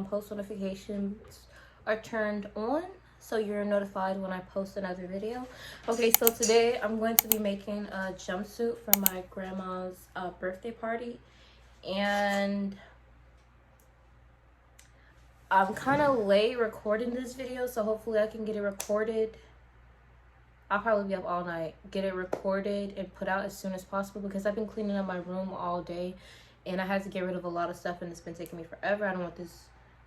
post notifications are turned on, so you're notified when I post another video. Okay, so today I'm going to be making a jumpsuit for my grandma's birthday party, and I'm kind of late recording this video, so hopefully I can get it recorded. I'll probably be up all night, get it recorded and put out as soon as possible, because I've been cleaning up my room all day and I had to get rid of a lot of stuff and it's been taking me forever. I don't want this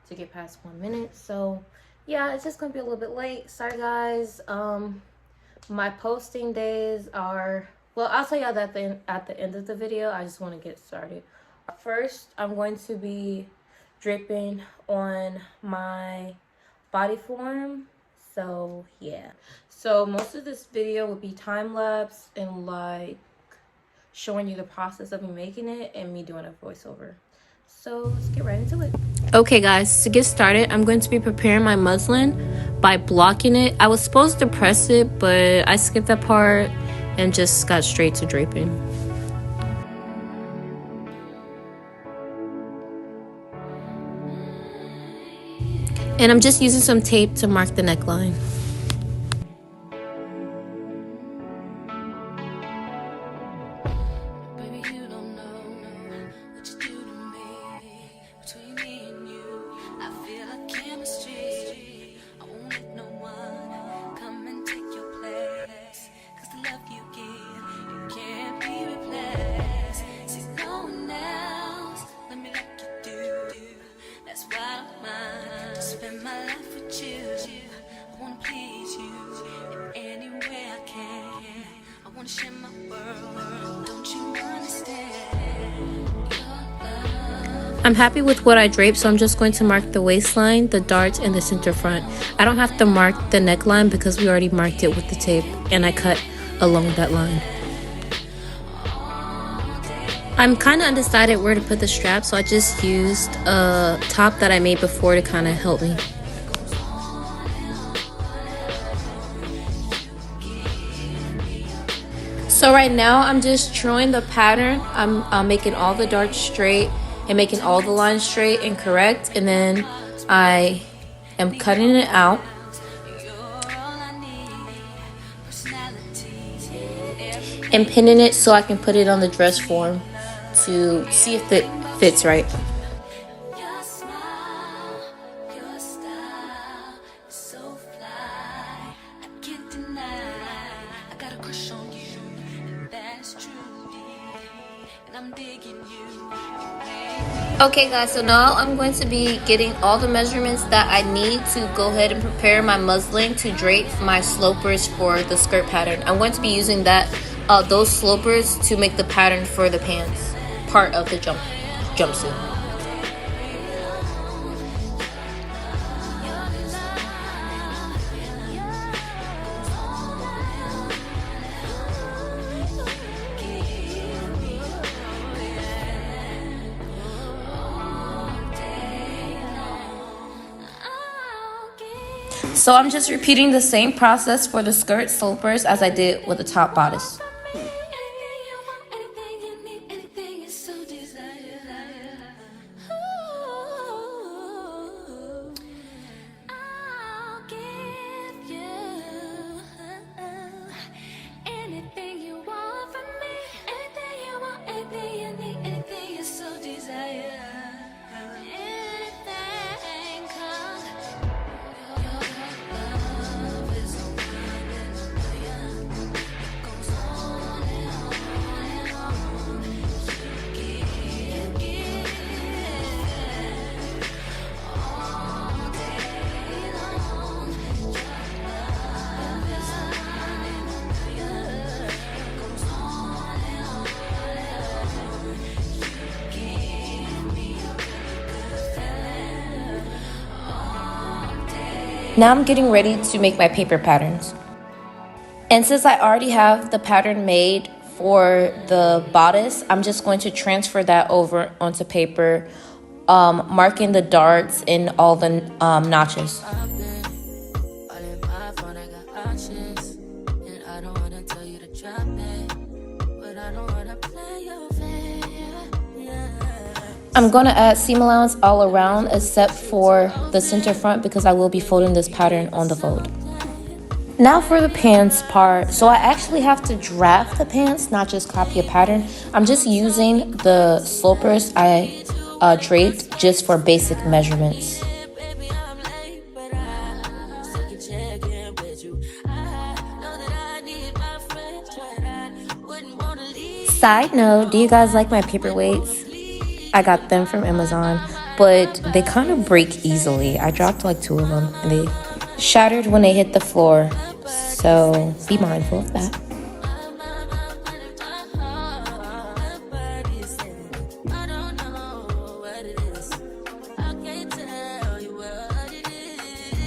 to get past 1 minute. So yeah, it's just gonna be a little bit late. Sorry guys. My posting days are, well, I'll tell you that at the end of the video. I just want to get started. First, I'm going to be draping on my body form. So yeah, so most of this video will be time-lapse and like showing you the process of me making it and me doing a voiceover. So let's get right into it. Okay guys, to get started, I'm going to be preparing my muslin by blocking it. I was supposed to press it, but I skipped that part and just got straight to draping. And I'm just using some tape to mark the neckline. I'm happy with what I draped, so I'm just going to mark the waistline, the darts, and the center front. I don't have to mark the neckline because we already marked it with the tape and I cut along that line. I'm kind of undecided where to put the strap, so I just used a top that I made before to kind of help me. So right now I'm just drawing the pattern. I'm making all the darts straight and making all the lines straight and correct, and then I am cutting it out and pinning it so I can put it on the dress form to see if it fits right. Okay guys, so now I'm going to be getting all the measurements that I need to go ahead and prepare my muslin to drape my slopers for the skirt pattern. I'm going to be using those slopers to make the pattern for the pants part of the jumpsuit. So I'm just repeating the same process for the skirt slopers as I did with the top bodice. Now I'm getting ready to make my paper patterns. And since I already have the pattern made for the bodice, I'm just going to transfer that over onto paper, marking the darts and all the notches. I'm going to add seam allowance all around except for the center front because I will be folding this pattern on the fold. Now for the pants part. So I actually have to draft the pants, not just copy a pattern. I'm just using the slopers I draped just for basic measurements. Side note, do you guys like my paperweights? I got them from Amazon, but they kind of break easily. I dropped like 2 of them and they shattered when they hit the floor, so be mindful of that.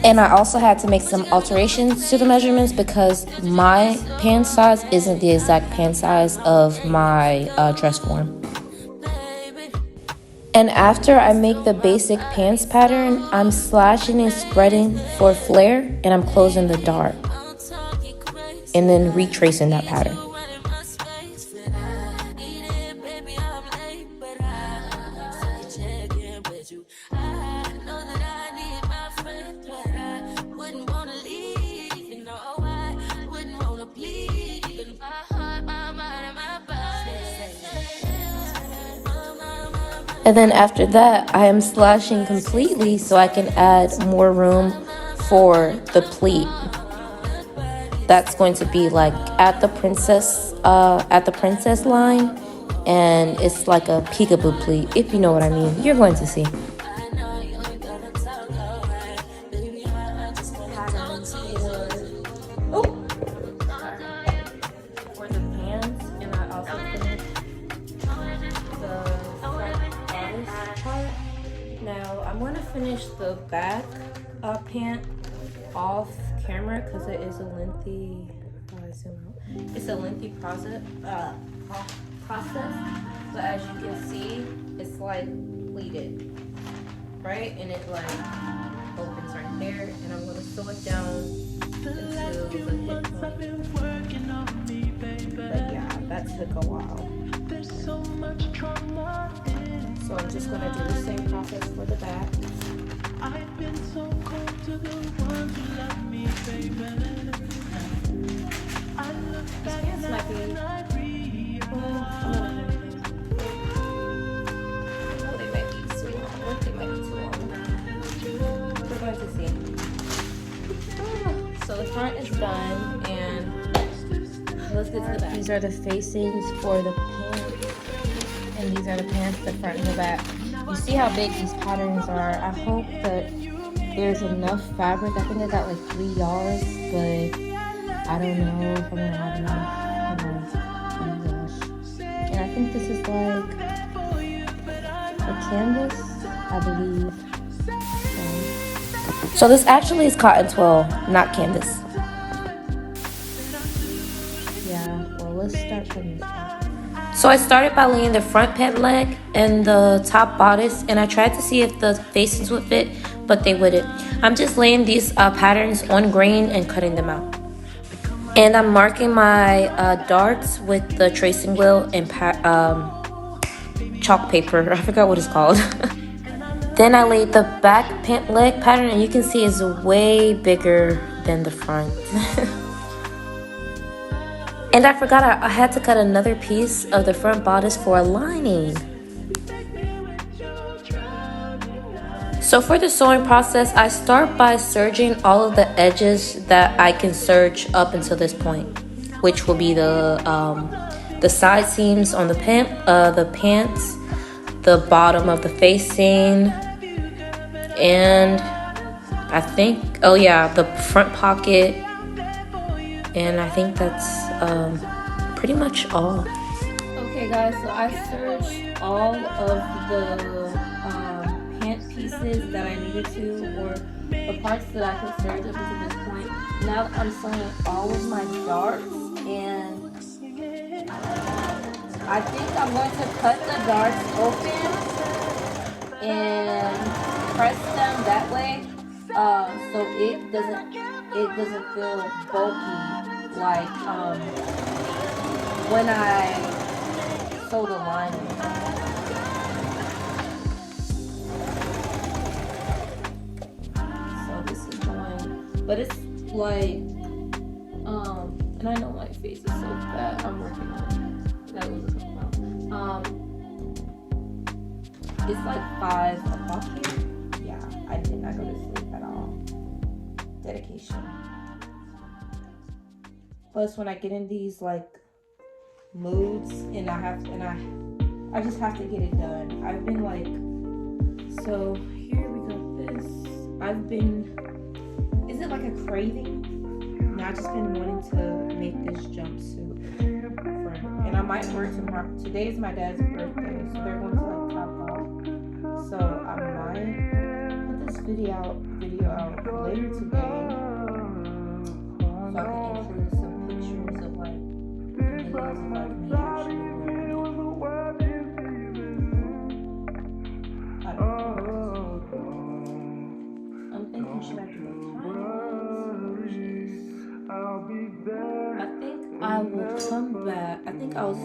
And I also had to make some alterations to the measurements because my pant size isn't the exact pant size of my dress form. And after I make the basic pants pattern, I'm slashing and spreading for flare, and I'm closing the dart. And then retracing that pattern. And then after that, I am slashing completely so I can add more room for the pleat. That's going to be like at the princess line, and it's like a peekaboo pleat, if you know what I mean. You're going to see. Now I'm going to finish the back pant off camera because it is a lengthy. It's a lengthy process. But as you can see, it's like pleated, right? And it like opens right there. And I'm going to sew it down until the hip point. But yeah, that took a while. So I'm just going to do the same process for the back. I've been so cold to the ones who love me, baby. I look back and I realize they might be too long. They might be too long. We're going to see. So the front is done, and let's get to the back. These are the facings for the pants. And these are the pants, the front and the back. You see how big these patterns are. I hope that there's enough fabric. I think I got like 3 yards, but I don't know if I'm gonna have enough. Oh my gosh. And I think this is like a canvas, I believe. So this actually is cotton twill, not canvas. Yeah, well, let's start from the top. So I started by laying the front pant leg and the top bodice, and I tried to see if the facings would fit, but they wouldn't. I'm just laying these patterns on grain and cutting them out. And I'm marking my darts with the tracing wheel and chalk paper. I forgot what it's called. Then I laid the back pant leg pattern, and you can see it's way bigger than the front. And I forgot I had to cut another piece of the front bodice for a lining. So for the sewing process, I start by serging all of the edges that I can serge up until this point, which will be the side seams on the pants, the bottom of the facing, and I think, oh yeah, the front pocket. And I think that's pretty much all. Okay guys, so I serged all of the pant pieces that I needed to, or the parts that I could serge up until this point. Now I'm sewing all of my darts, and I think I'm going to cut the darts open and press them that way, so it doesn't feel bulky like when I sew the lining. but it's like, and I know my face is so fat. I'm working on it. That was a couple pounds. It's like 5 o'clock here. Yeah, I did not go to sleep at all. Dedication. Plus, when I get in these like moods, and I just have to get it done. I've been like, so here we got this. Is it like a craving? And I've just been wanting to make this jumpsuit for him. And I might wear it tomorrow. Today is my dad's birthday, so they're going to like top off. So I might put this video out later today, so I can include some pictures of like videos of like me actually wearing it. I don't know. I'm thinking, should I do a I think I will come back. I think I'll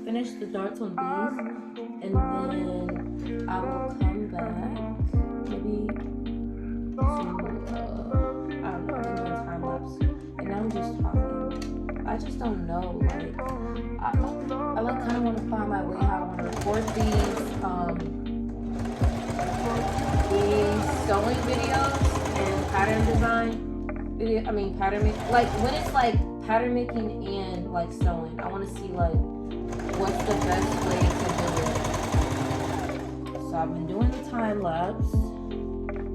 finish the darts on these, and then I will come back maybe to I don't know, do a time lapse. And now I'm just talking. I just don't know. Like I like kind of want to find my way how I want to record these sewing videos and pattern design. Pattern making, like when it's like pattern making and like sewing, I want to see like what's the best way to do it. So I've been doing the time lapse,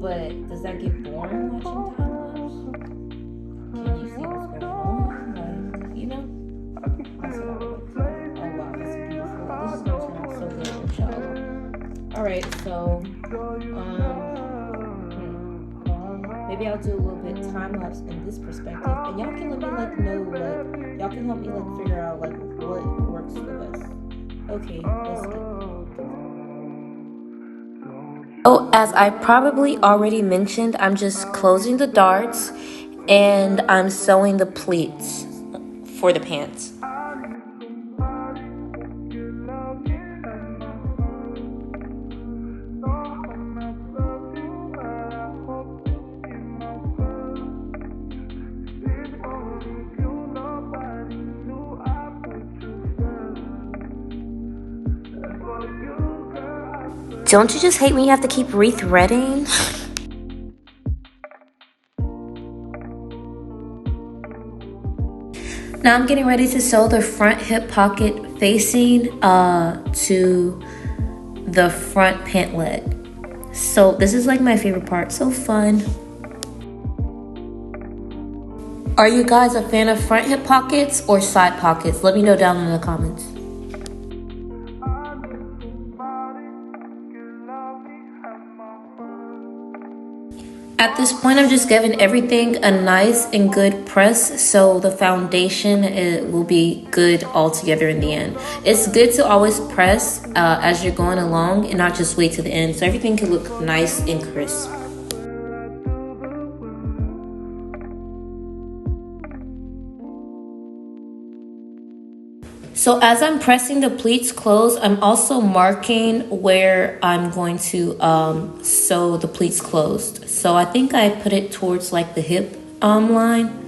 but does that get boring watching time lapse? Can you see what's going on? Like, you know? That's what I would like. Oh wow, that's beautiful. This is gonna turn out so good, inshallah. Alright, so maybe I'll do a little bit time lapse in this perspective, and y'all can let me like know, like y'all can help me like figure out like what works the best. Okay, let's go. Oh, as I probably already mentioned, I'm just closing the darts and I'm sewing the pleats for the pants. Don't you just hate when you have to keep rethreading? Now I'm getting ready to sew the front hip pocket facing to the front pant leg. So this is like my favorite part, so fun. Are you guys a fan of front hip pockets or side pockets? Let me know down in the comments. At this point, I'm just giving everything a nice and good press so the foundation will be good all together in the end. It's good to always press as you're going along and not just wait to the end so everything can look nice and crisp. So as I'm pressing the pleats closed, I'm also marking where I'm going to sew the pleats closed. So I think I put it towards like the hip line.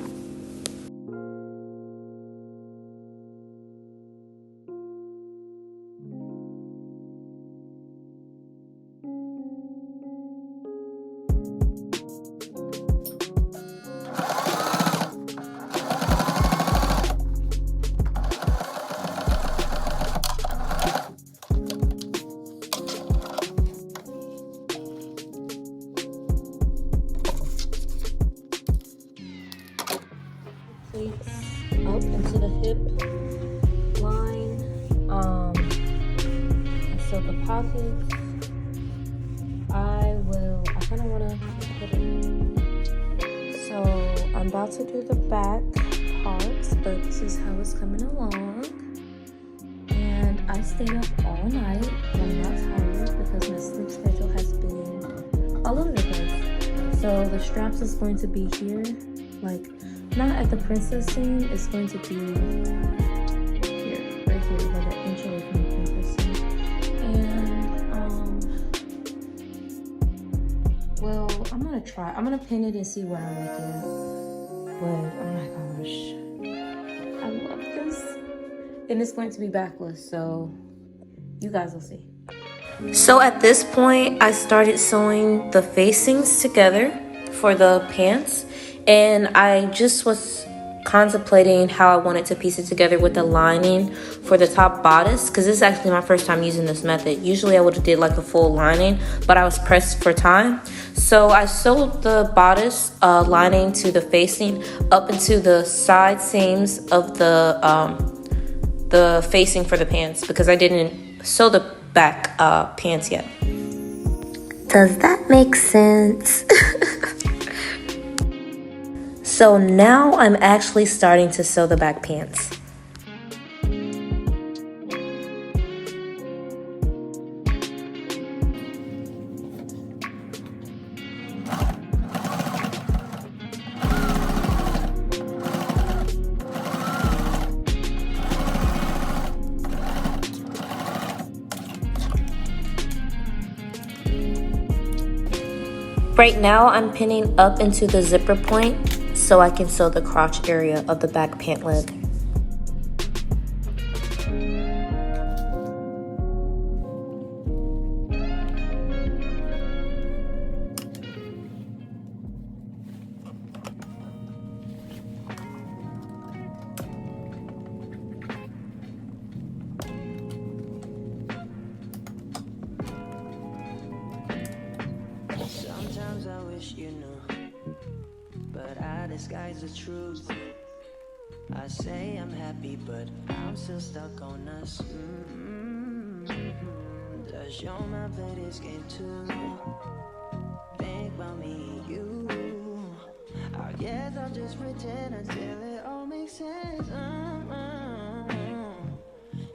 Up into the hip line, so the pockets, I kind of want to put it, so I'm about to do the back parts, but this is how it's coming along, and I stayed up all night, I'm not tired because my sleep schedule has been all over the place. So the straps is going to be here, like not at the princess seam, it's going to be here, right here, like an inch away from the princess seam. And well, I'm gonna try. I'm gonna pin it and see where I like it. But oh my gosh, I love this. And it's going to be backless, so you guys will see. So at this point, I started sewing the facings together for the pants, and I just was contemplating how I wanted to piece it together with the lining for the top bodice, because this is actually my first time using this method. Usually I would have did like a full lining, but I was pressed for time. So I sewed the bodice lining to the facing up into the side seams of the facing for the pants, because I didn't sew the back pants yet. Does that make sense? So now I'm actually starting to sew the back pants. Right now I'm pinning up into the zipper point so I can sew the crotch area of the back pant leg. Sometimes I wish you knew, but I disguise the truth. I say I'm happy, but I'm still stuck on us. Does your mind play this game too? Think about me and you. I guess I'll just pretend until it all makes sense.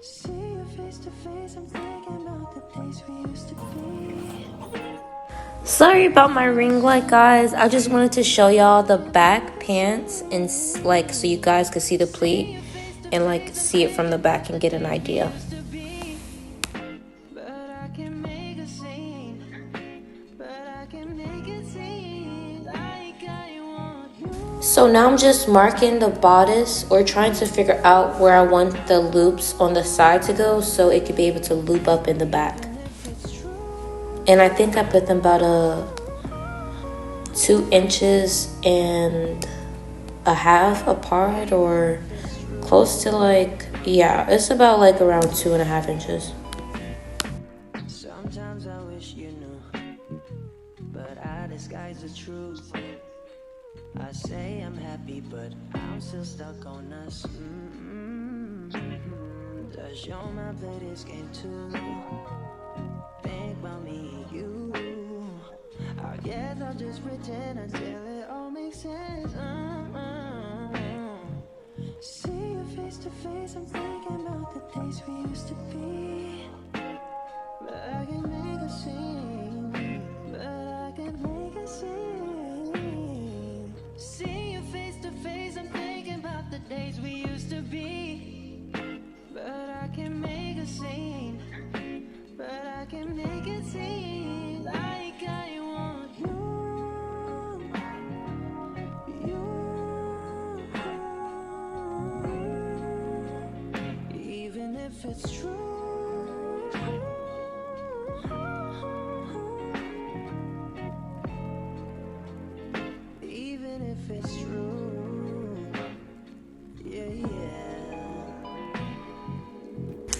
See you face to face, I'm thinking about the place we used to be. Sorry about my ring light, guys. I just wanted to show y'all the back pants and like so you guys could see the pleat and like see it from the back and get an idea. So now I'm just marking the bodice or trying to figure out where I want the loops on the side to go so it could be able to loop up in the back. And I think I put them about 2 inches and a half apart, or close to like, yeah, it's about like around 2.5 inches. Sometimes I wish you knew, but I disguise the truth. I say I'm happy, but I'm still stuck on us. Does your mind play this game too? Think about me and you. I guess I'll just pretend until it all makes sense. See you face to face, I'm thinking about the days we used to be. But I can make a scene, but I can make a scene. See you face to face, I'm thinking about the days we used to be. But I can make a scene, but I can make it seem like I want you, even if it's true. Even if it's true. Yeah.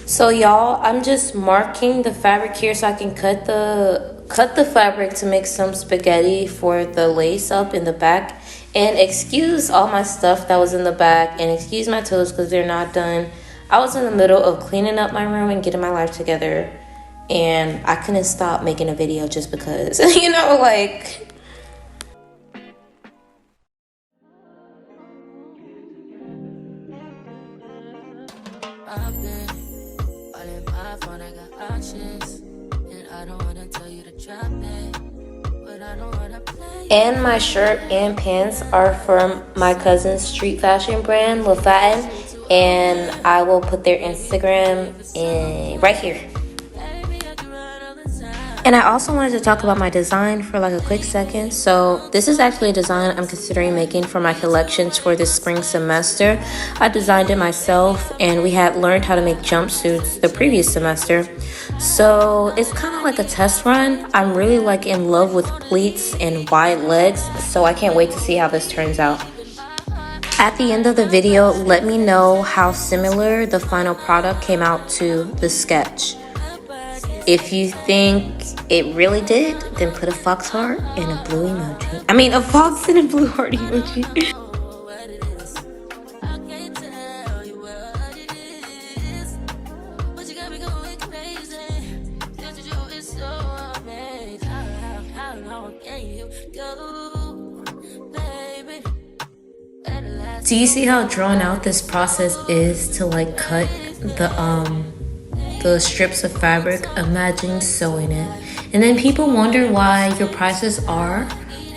So y'all, I'm just marking the fabric here so I can cut the fabric to make some spaghetti for the lace up in the back. And excuse all my stuff that was in the back, and excuse my toes because they're not done. I was in the middle of cleaning up my room and getting my life together, and I couldn't stop making a video just because, you know, like... And my shirt and pants are from my cousin's street fashion brand, LaFatin, and I will put their Instagram in right here. And I also wanted to talk about my design for like a quick second. So this is actually a design I'm considering making for my collections for this spring semester. I designed it myself and we had learned how to make jumpsuits the previous semester. So it's kind of like a test run. I'm really like in love with pleats and wide legs. So I can't wait to see how this turns out. At the end of the video, let me know how similar the final product came out to the sketch. If you think it really did, then put a fox heart and a blue emoji. I mean, a fox and a blue heart emoji. Do you see how drawn out this process is to like cut the strips of fabric? Imagine sewing it. And then people wonder why your prices are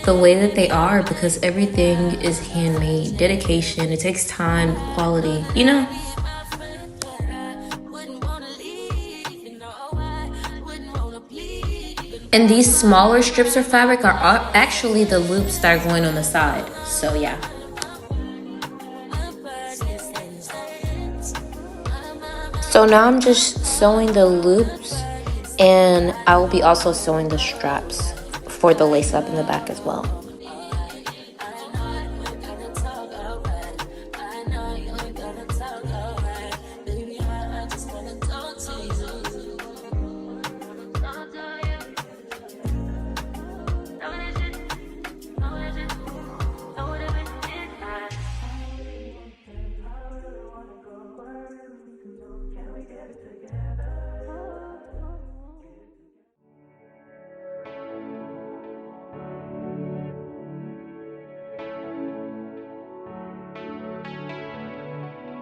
the way that they are, because everything is handmade. Dedication, it takes time, quality, you know? And these smaller strips of fabric are actually the loops that are going on the side. So yeah. So now I'm just sewing the loops, and I will be also sewing the straps for the lace up in the back as well.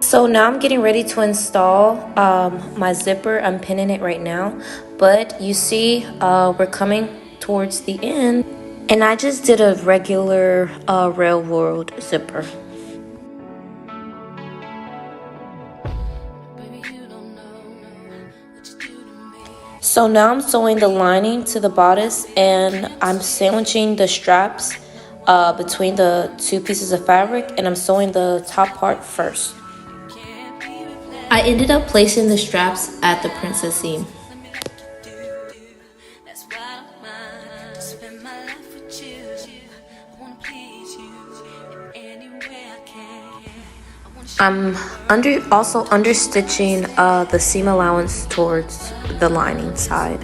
So now I'm getting ready to install my zipper. I'm pinning it right now, but you see we're coming towards the end, and I just did a regular railroad zipper. So now I'm sewing the lining to the bodice, and I'm sandwiching the straps between the two pieces of fabric, and I'm sewing the top part first. I ended up placing the straps at the princess seam. I'm also understitching the seam allowance towards the lining side.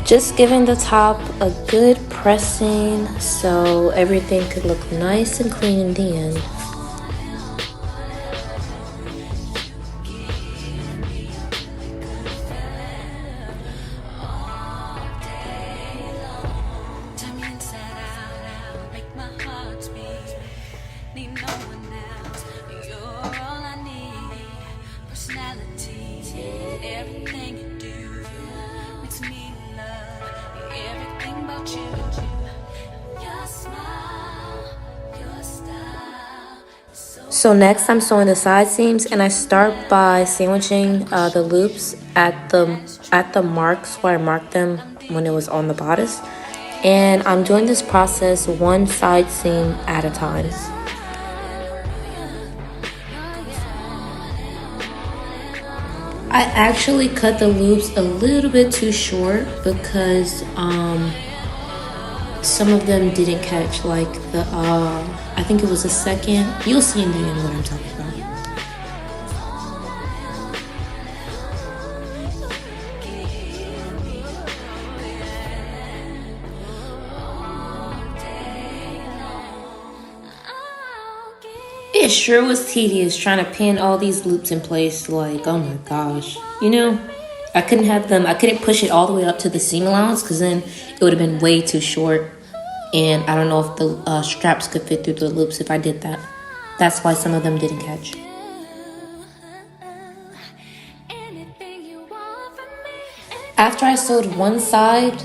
Just giving the top a good pressing so everything could look nice and clean in the end. So next I'm sewing the side seams, and I start by sandwiching the loops at the marks where I marked them when it was on the bodice. And I'm doing this process one side seam at a time. I actually cut the loops a little bit too short because some of them didn't catch, like the I think it was a second. You'll see in the end what I'm talking about. It sure was tedious trying to pin all these loops in place. Like, oh my gosh, you know, I couldn't push it all the way up to the seam allowance, because then it would have been way too short. And I don't know if the straps could fit through the loops if I did that. That's why some of them didn't catch. After I sewed one side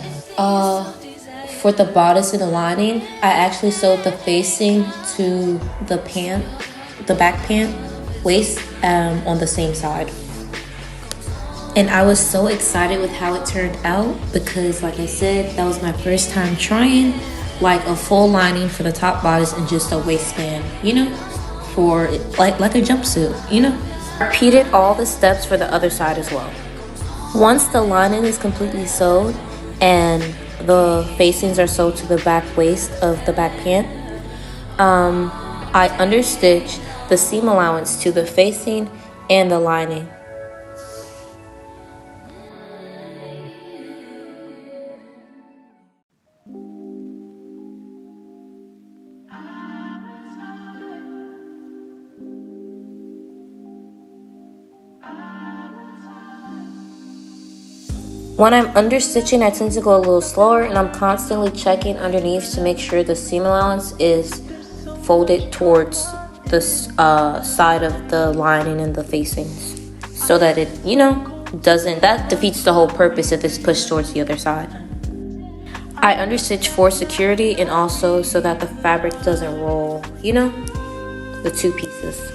For the bodice and the lining, I actually sewed the facing to the pant, the back pant waist on the same side. And I was so excited with how it turned out because, like I said, that was my first time trying like a full lining for the top bodice and just a waistband, you know, for like a jumpsuit, you know. Repeated all the steps for the other side as well. Once the lining is completely sewed and the facings are sewed to the back waist of the back pant, I understitch the seam allowance to the facing and the lining. When I'm understitching, I tend to go a little slower, and I'm constantly checking underneath to make sure the seam allowance is folded towards the side of the lining and the facings, so that it, you know, that defeats the whole purpose if it's pushed towards the other side. I understitch for security and also so that the fabric doesn't roll, you know, the two pieces.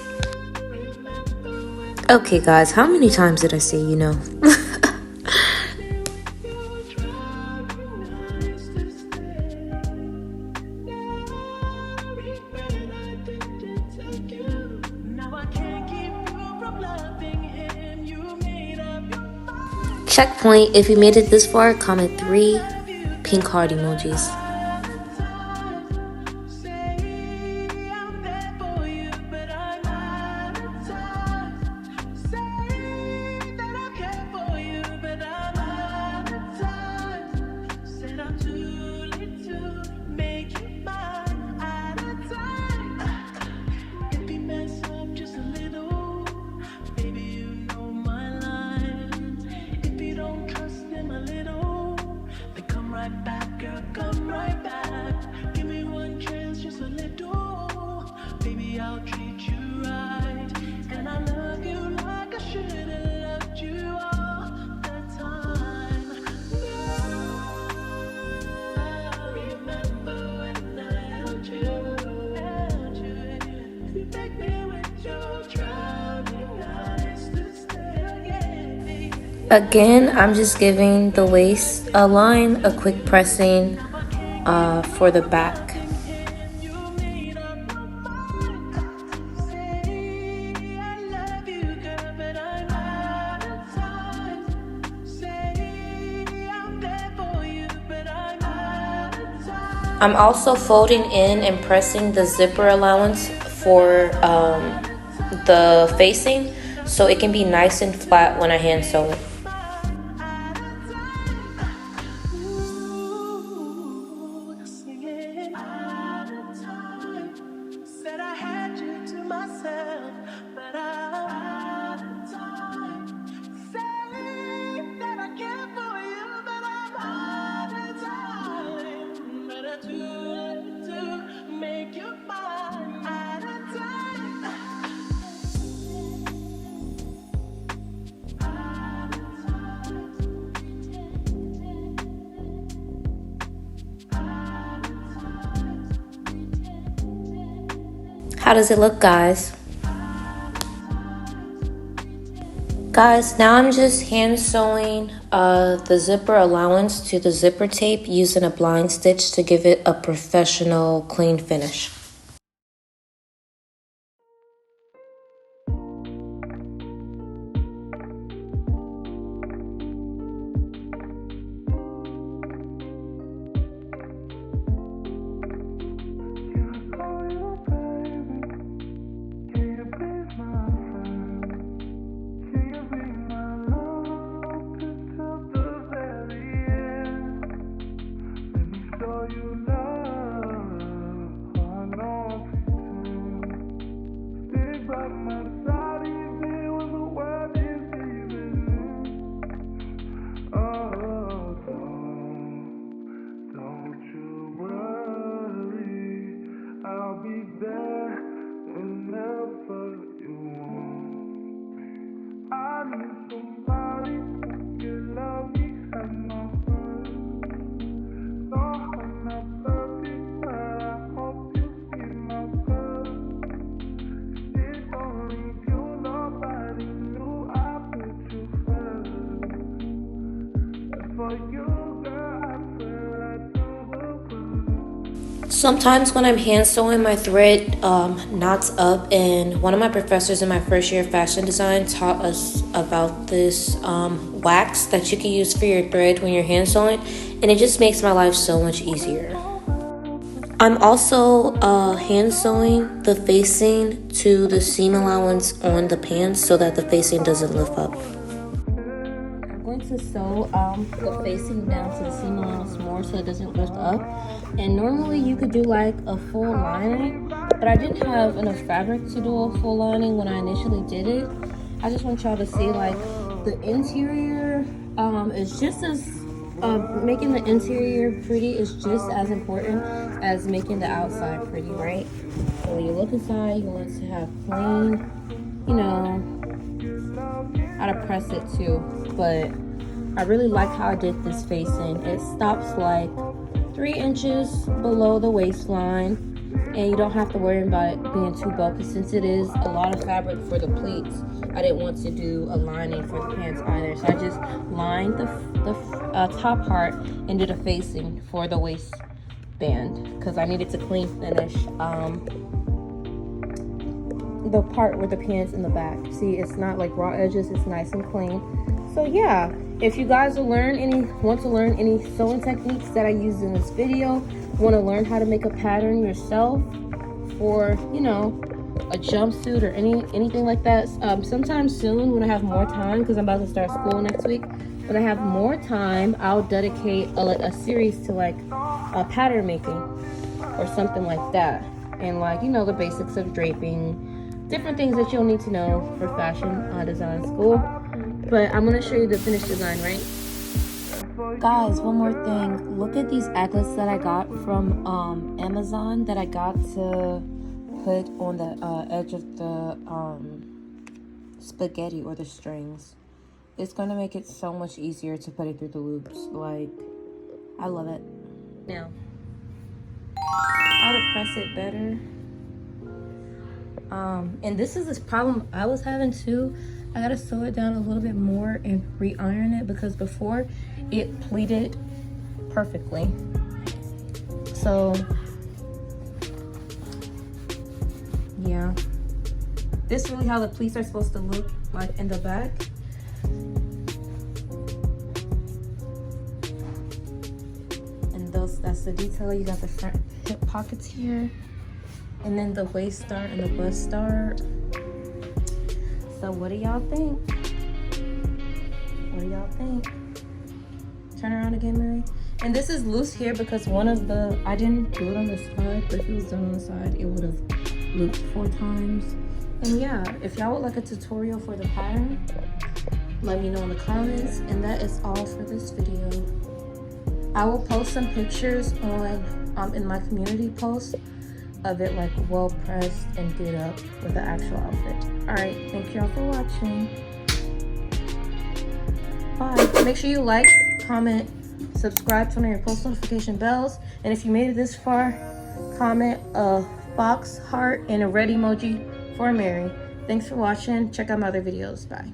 Okay guys, how many times did I say you know? Checkpoint, if you made it this far, comment 3 pink heart emojis. Again, I'm just giving the waist a line, a quick pressing for the back. I'm also folding in and pressing the zipper allowance for the facing so it can be nice and flat when I hand sew it. How does it look, guys? Guys, now I'm just hand sewing the zipper allowance to the zipper tape using a blind stitch to give it a professional clean finish. Sometimes when I'm hand sewing, my thread knots up, and one of my professors in my first year of fashion design taught us about this wax that you can use for your thread when you're hand sewing, and it just makes my life so much easier. I'm also hand sewing the facing to the seam allowance on the pants so that the facing doesn't lift up. I'm going to sew the facing down to the seam allowance more so it doesn't lift up. And normally you could do like a full lining, but I didn't have enough fabric to do a full lining when I initially did it. I just want y'all to see like the interior is just as making the interior pretty is just as important as making the outside pretty, right? So when you look inside, you want to have clean, you know, how to press it too. But I really like how I did this facing. It stops like 3 inches below the waistline, and you don't have to worry about it being too bulky since it is a lot of fabric for the pleats. I didn't want to do a lining for the pants either, so I just lined the top part and did a facing for the waistband because I needed to clean finish the part with the pants in the back. See, it's not like raw edges, it's nice and clean. So yeah, if you guys want to learn any sewing techniques that I used in this video, want to learn how to make a pattern yourself for, you know, a jumpsuit or anything like that, sometime soon when I have more time, because I'm about to start school next week, when I have more time, I'll dedicate a series to like pattern making or something like that, and like, you know, the basics of draping, different things that you'll need to know for fashion design school. But I'm gonna show you the finished design, right? Guys, one more thing. Look at these aglets that I got from Amazon that I got to put on the edge of the spaghetti or the strings. It's gonna make it so much easier to put it through the loops. Like, I love it. Now, how to press it better. And this is this problem I was having too. I gotta sew it down a little bit more and re-iron it because before it pleated perfectly. So yeah, this is really how the pleats are supposed to look like in the back. And that's the detail. You got the front hip pockets here, and then the waist start and the bust start. So what do y'all think? What do y'all think? Turn around again, Mary. And this is loose here because I didn't do it on the side, but if it was done on the side, it would have looped 4 times. And yeah, if y'all would like a tutorial for the pattern, let me know in the comments. And that is all for this video. I will post some pictures on in my community post of it like well pressed and did up with the actual outfit. All right, thank y'all for watching. Bye. Make sure you like, comment, subscribe, turn on your post notification bells, and if you made it this far, comment a box heart and a red emoji for Mary. Thanks for watching. Check out my other videos. Bye.